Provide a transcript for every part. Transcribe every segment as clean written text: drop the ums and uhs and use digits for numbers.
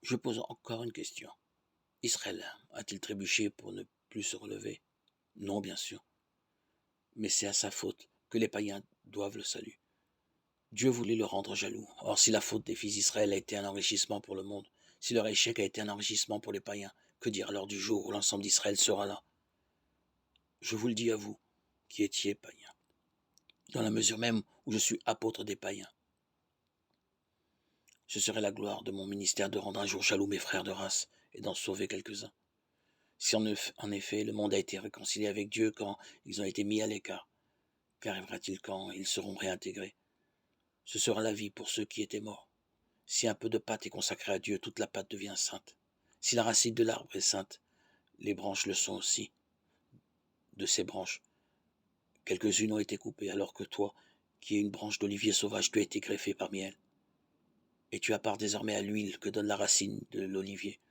Je pose encore une question. Israël a-t-il trébuché pour ne plus se relever? Non, bien sûr, mais c'est à sa faute que les païens doivent le salut. Dieu voulait le rendre jaloux. Or, si la faute des fils d'Israël a été un enrichissement pour le monde, si leur échec a été un enrichissement pour les païens, que dire alors du jour où l'ensemble d'Israël sera là? Je vous le dis à vous, qui étiez païens, dans la mesure même où je suis apôtre des païens. Ce serait la gloire de mon ministère de rendre un jour jaloux mes frères de race et d'en sauver quelques-uns. Si en effet le monde a été réconcilié avec Dieu quand ils ont été mis à l'écart, qu'arrivera-t-il quand ils seront réintégrés? Ce sera la vie pour ceux qui étaient morts. Si un peu de pâte est consacrée à Dieu, toute la pâte devient sainte. Si la racine de l'arbre est sainte, les branches le sont aussi. De ces branches, quelques-unes ont été coupées, alors que toi, qui es une branche d'olivier sauvage, tu as été greffé parmi elles. Et tu as part désormais à l'huile que donne la racine de l'olivier.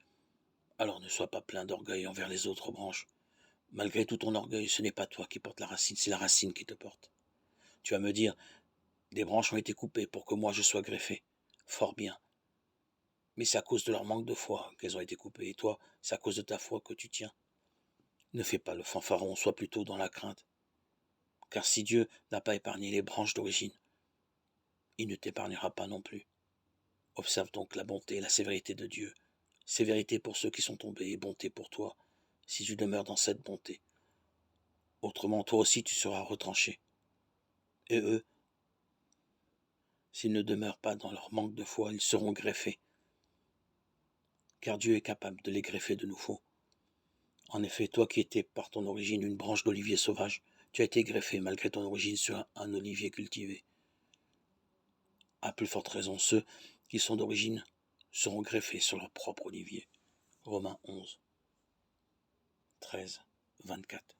Alors ne sois pas plein d'orgueil envers les autres branches. Malgré tout ton orgueil, ce n'est pas toi qui portes la racine, c'est la racine qui te porte. Tu vas me dire, des branches ont été coupées pour que moi je sois greffé. Fort bien. Mais c'est à cause de leur manque de foi qu'elles ont été coupées, et toi, c'est à cause de ta foi que tu tiens. Ne fais pas le fanfaron, sois plutôt dans la crainte. Car si Dieu n'a pas épargné les branches d'origine, il ne t'épargnera pas non plus. Observe donc la bonté et la sévérité de Dieu. Sévérité pour ceux qui sont tombés et bonté pour toi, si tu demeures dans cette bonté. Autrement, toi aussi tu seras retranché. Et eux, s'ils ne demeurent pas dans leur manque de foi, ils seront greffés. Car Dieu est capable de les greffer de nouveau. En effet, toi qui étais par ton origine une branche d'olivier sauvage, tu as été greffé malgré ton origine sur un olivier cultivé. À plus forte raison, ceux qui sont d'origine seront greffés sur leur propre olivier. Romains 11, 13, 24.